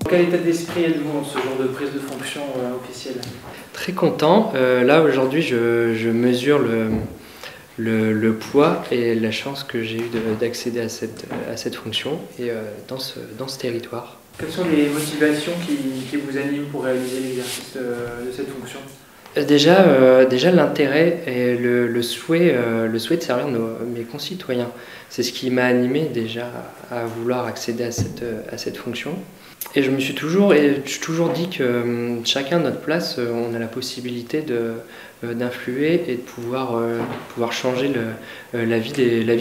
Quel état d'esprit êtes-vous en ce genre de prise de fonction officielle? Très content. Là aujourd'hui je mesure le poids et la chance que j'ai eu d'accéder à cette fonction et dans ce territoire. Quelles sont les motivations qui vous animent pour réaliser l'exercice de cette fonction? Déjà l'intérêt et le souhait de servir mes concitoyens. C'est ce qui m'a animé déjà à vouloir accéder à cette fonction. Et je me suis toujours dit que chacun à notre place, on a la possibilité d'influer et de pouvoir changer la vie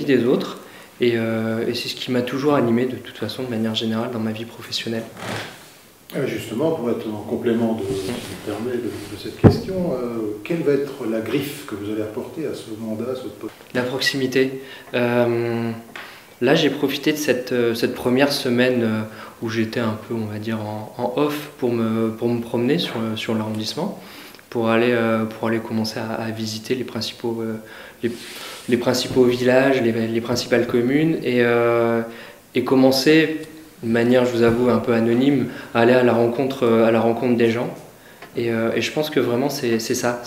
des autres. Et c'est ce qui m'a toujours animé de toute façon, de manière générale, dans ma vie professionnelle. Justement, pour être en complément si je me permets, de cette question, quelle va être la griffe que vous allez apporter à ce mandat, à ce poste? La proximité. Là, j'ai profité de cette première semaine où j'étais un peu, on va dire, en off pour me promener sur l'arrondissement, pour aller commencer à visiter les principaux villages, les principales communes et commencer, de manière, je vous avoue, un peu anonyme, à aller à la rencontre des gens. Et je pense que vraiment, c'est ça.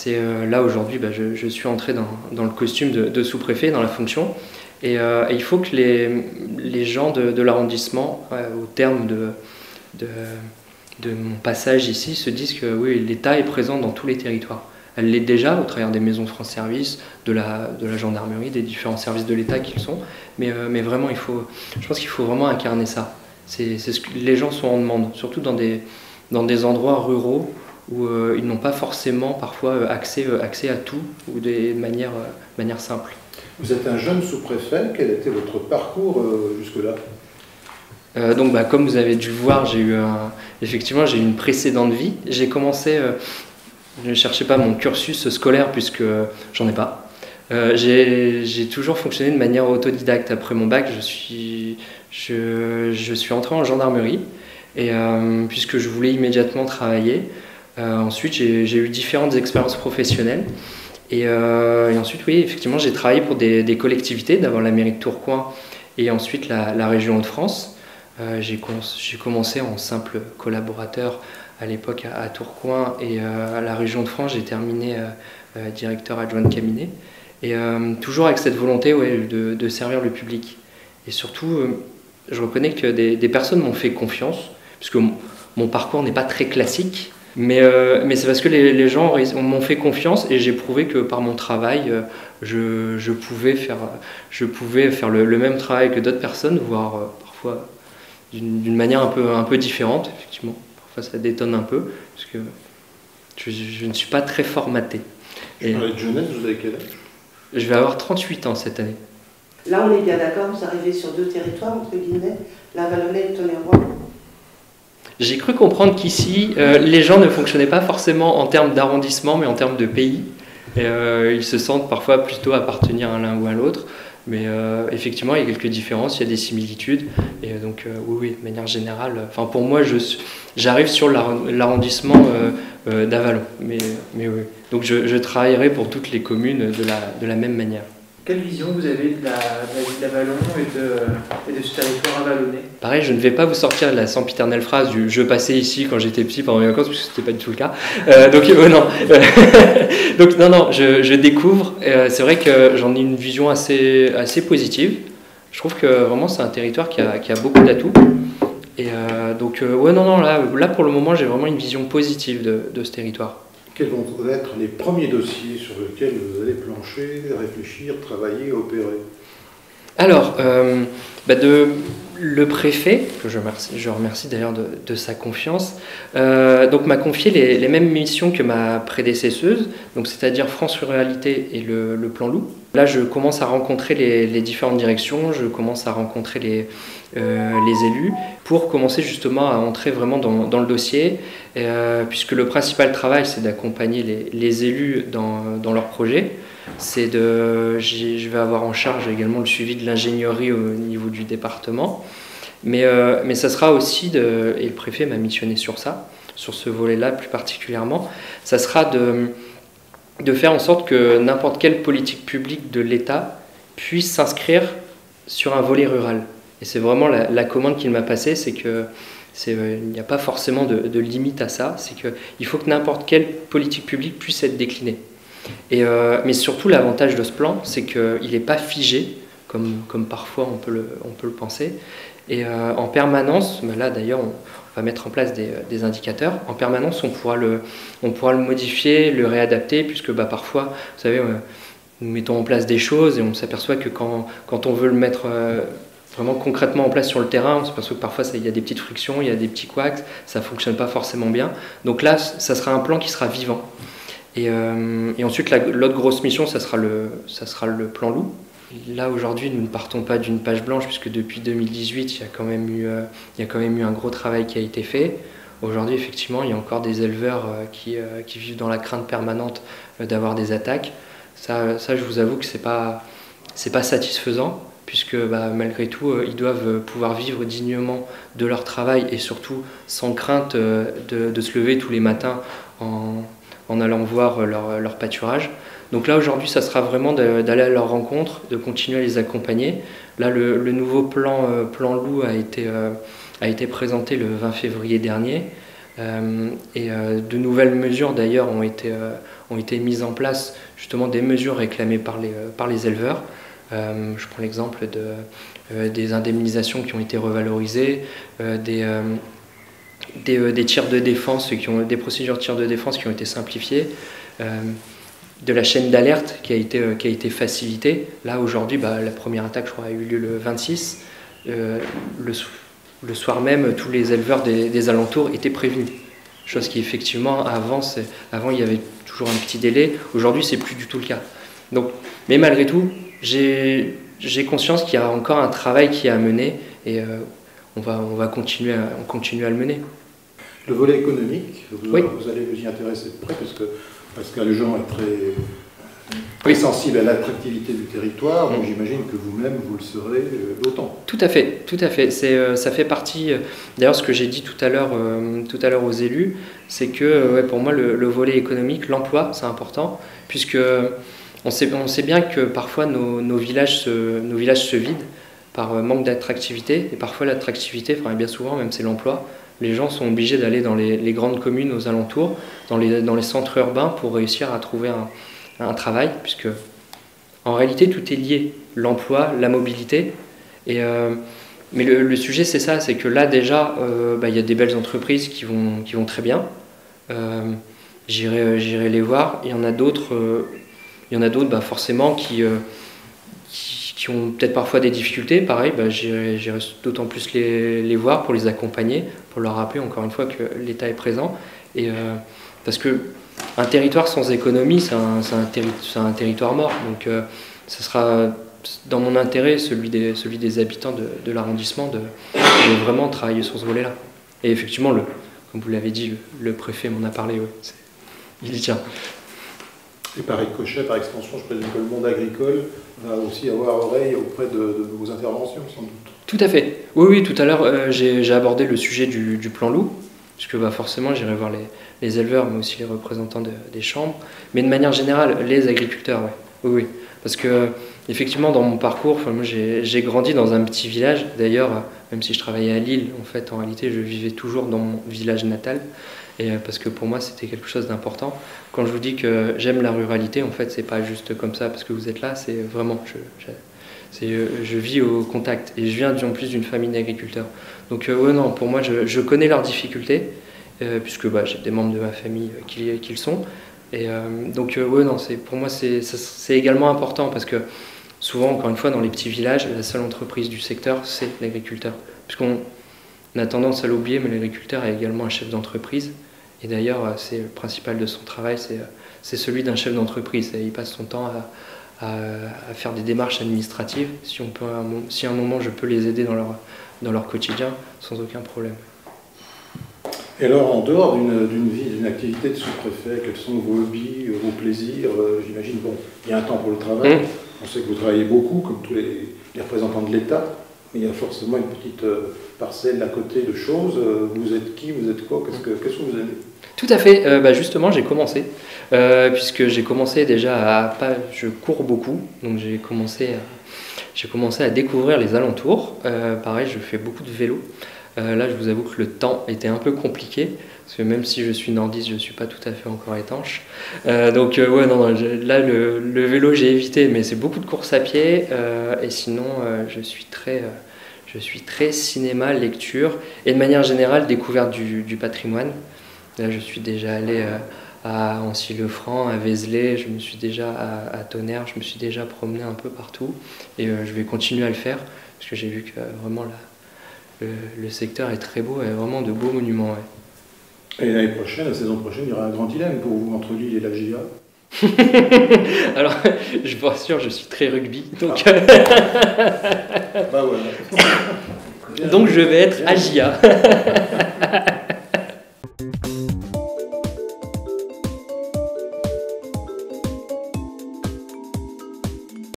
Là, aujourd'hui, je suis entré dans le costume de sous-préfet, dans la fonction. Et il faut que les gens de l'arrondissement, au terme de mon passage ici, se disent que oui, l'État est présent dans tous les territoires. Elle l'est déjà au travers des maisons de France Service, de la gendarmerie, des différents services de l'État qu'ils sont. Mais vraiment, je pense qu'il faut vraiment incarner ça. C'est ce que les gens sont en demande, surtout dans des endroits ruraux où ils n'ont pas forcément parfois accès à tout ou de manière simple. Vous êtes un jeune sous-préfet, quel était votre parcours jusque-là? Comme vous avez dû le voir, effectivement j'ai eu une précédente vie. J'ai commencé, je ne cherchais pas mon cursus scolaire puisque j'en ai pas. J'ai toujours fonctionné de manière autodidacte. Après mon bac, je suis entré en gendarmerie et puisque je voulais immédiatement travailler. Ensuite, j'ai eu différentes expériences professionnelles. Et ensuite, oui, effectivement, j'ai travaillé pour des collectivités, d'abord la mairie de Tourcoing et ensuite la région Hauts-de-France. J'ai commencé en simple collaborateur à l'époque à Tourcoing et à la région de France, j'ai terminé directeur adjoint de cabinet. Et toujours avec cette volonté de servir le public. Et surtout, je reconnais que des personnes m'ont fait confiance, puisque mon parcours n'est pas très classique. Mais c'est parce que les gens m'ont fait confiance et j'ai prouvé que par mon travail, je pouvais faire le même travail que d'autres personnes, voire parfois d'une manière un peu différente, effectivement. Parfois ça détonne un peu, parce que je ne suis pas très formaté. Je parlais de jeunesse, vous avez quel âge? Je vais avoir 38 ans cette année. Là, on est bien d'accord, vous arrivez sur deux territoires, entre guillemets, la Vallonnais et Tonnerroy. J'ai cru comprendre qu'ici, les gens ne fonctionnaient pas forcément en termes d'arrondissement, mais en termes de pays. Et, ils se sentent parfois plutôt appartenir à l'un ou à l'autre. Mais effectivement, il y a quelques différences, il y a des similitudes. Et donc, oui, de manière générale, pour moi, j'arrive sur l'arrondissement d'Avallon. Mais oui. Donc, je travaillerai pour toutes les communes de la même manière. Quelle vision vous avez de la ville d'Avallon et de ce territoire avallonnais? Pareil, je ne vais pas vous sortir la sempiternelle phrase du « je passais ici quand j'étais petit pendant mes vacances », parce que ce n'était pas du tout le cas. Non. Donc non, je découvre. C'est vrai que j'en ai une vision assez positive. Je trouve que vraiment c'est un territoire qui a beaucoup d'atouts. Et là pour le moment j'ai vraiment une vision positive de ce territoire. Quels vont être les premiers dossiers sur lesquels vous allez plancher, réfléchir, travailler, opérer? Alors, le préfet, que je remercie d'ailleurs de sa confiance, m'a confié les mêmes missions que ma prédécesseuse, c'est-à-dire France Ruralité et le plan Loup. Là, je commence à rencontrer les différentes directions, je commence à rencontrer les élus pour commencer justement à entrer vraiment dans le dossier, puisque le principal travail, c'est d'accompagner les élus dans leurs projets. Je vais avoir en charge également le suivi de l'ingénierie au niveau du département, mais ça sera aussi, et le préfet m'a missionné sur ce volet-là plus particulièrement, ça sera de faire en sorte que n'importe quelle politique publique de l'État puisse s'inscrire sur un volet rural. Et c'est vraiment la commande qu'il m'a passée, c'est que il n'y a pas forcément de limite à ça, c'est qu'il faut que n'importe quelle politique publique puisse être déclinée. Mais surtout l'avantage de ce plan, c'est qu'il n'est pas figé, comme parfois on peut le penser. Et en permanence, là d'ailleurs on va mettre en place des indicateurs, en permanence on pourra le modifier, le réadapter, puisque parfois, vous savez, nous mettons en place des choses et on s'aperçoit que quand on veut le mettre vraiment concrètement en place sur le terrain, on s'aperçoit que parfois il y a des petites frictions, il y a des petits couacs, ça ne fonctionne pas forcément bien. Donc là, ça sera un plan qui sera vivant. Et ensuite, l'autre grosse mission, ça sera le plan loup. Là, aujourd'hui, nous ne partons pas d'une page blanche, puisque depuis 2018, il y a quand même eu un gros travail qui a été fait. Aujourd'hui, effectivement, il y a encore des éleveurs qui vivent dans la crainte permanente d'avoir des attaques. Ça, je vous avoue que c'est pas satisfaisant, puisque malgré tout, ils doivent pouvoir vivre dignement de leur travail et surtout sans crainte de se lever tous les matins en allant voir leur pâturage. Donc là, aujourd'hui, ça sera vraiment d'aller à leur rencontre, de continuer à les accompagner. Là, le nouveau plan loup a été présenté le 20 février dernier. De nouvelles mesures, d'ailleurs, ont été mises en place, justement des mesures réclamées par les éleveurs. Je prends l'exemple des indemnisations qui ont été revalorisées, des tirs de défense, des procédures de tirs de défense qui ont été simplifiées, de la chaîne d'alerte qui a été facilitée. Là, aujourd'hui, la première attaque, je crois, a eu lieu le 26. Le soir même, tous les éleveurs des alentours étaient prévenus. Chose qui, effectivement, avant, il y avait toujours un petit délai. Aujourd'hui, c'est plus du tout le cas. Donc, mais malgré tout, j'ai conscience qu'il y a encore un travail qui est à mener et on va continuer à le mener. Le volet économique, vous allez vous y intéresser de près, parce que Pascal Jean est très sensible à l'attractivité du territoire, donc j'imagine que vous-même, vous le serez d'autant. Tout à fait. Ça fait partie, d'ailleurs ce que j'ai dit tout à l'heure aux élus, c'est que pour moi le volet économique, l'emploi, c'est important, puisque on sait bien que parfois nos villages se vident par manque d'attractivité, et parfois l'attractivité, bien souvent même c'est l'emploi. Les gens sont obligés d'aller dans les grandes communes aux alentours, dans les centres urbains pour réussir à trouver un travail, puisque en réalité tout est lié, l'emploi, la mobilité. Mais le sujet c'est ça, c'est que là déjà il y a des belles entreprises qui vont très bien. J'irai les voir. Il y en a d'autres forcément qui ont peut-être parfois des difficultés. Pareil, j'irai d'autant plus les voir pour les accompagner, pour leur rappeler encore une fois que l'État est présent. Parce que un territoire sans économie, c'est un territoire mort. Donc ce sera dans mon intérêt, celui des habitants de l'arrondissement, de vraiment travailler sur ce volet-là. Et effectivement, comme vous l'avez dit, le préfet m'en a parlé, il y tient. Et par ricochet, par extension, je présume que le monde agricole va aussi avoir oreille auprès de vos interventions, sans doute. Tout à fait. Oui, tout à l'heure, j'ai abordé le sujet du plan loup, puisque forcément, j'irai voir les éleveurs, mais aussi les représentants des chambres. Mais de manière générale, les agriculteurs, oui. Parce que, effectivement, dans mon parcours, moi, j'ai grandi dans un petit village. D'ailleurs, même si je travaillais à Lille, en réalité, je vivais toujours dans mon village natal. Et parce que pour moi, c'était quelque chose d'important. Quand je vous dis que j'aime la ruralité, en fait, c'est pas juste comme ça parce que vous êtes là, c'est vraiment... Je vis au contact et je viens en plus d'une famille d'agriculteurs. Donc non, pour moi, je connais leurs difficultés, puisque j'ai des membres de ma famille qui le sont. Et donc non, pour moi, c'est également important parce que souvent, encore une fois, dans les petits villages, la seule entreprise du secteur, c'est l'agriculteur. Puisqu'on a tendance à l'oublier, mais l'agriculteur est également un chef d'entreprise. Et d'ailleurs, c'est le principal de son travail, c'est celui d'un chef d'entreprise. Il passe son temps à faire des démarches administratives. Si à un moment je peux les aider dans leur quotidien, sans aucun problème. Et alors, en dehors d'une activité de sous-préfet, quels sont vos hobbies, vos plaisirs? J'imagine, il y a un temps pour le travail. On sait que vous travaillez beaucoup, comme tous les représentants de l'État. il y a forcément une petite parcelle à côté de choses. Vous êtes qui, vous êtes quoi, qu'est-ce que vous aimez? Tout à fait. Justement, j'ai commencé, puisque j'ai commencé déjà je cours beaucoup, donc j'ai commencé à découvrir les alentours. Pareil, je fais beaucoup de vélo. Là, je vous avoue que le temps était un peu compliqué, parce que même si je suis nordiste, je ne suis pas tout à fait encore étanche. Là, le vélo, j'ai évité, mais c'est beaucoup de courses à pied. Et sinon, je suis très cinéma, lecture, et de manière générale, découverte du patrimoine. Là, je suis déjà allé à Ancy-le-Franc, à Vézelay, je me suis déjà à Tonnerre, je me suis déjà promené un peu partout. Et je vais continuer à le faire, parce que j'ai vu que vraiment le secteur est très beau, et vraiment de beaux monuments. Ouais. Et l'année prochaine, la saison prochaine, il y aura un grand dilemme pour vous entre Lille et la GIA. Alors, je vous rassure, je suis très rugby, donc, Voilà. donc je vais être à GIA.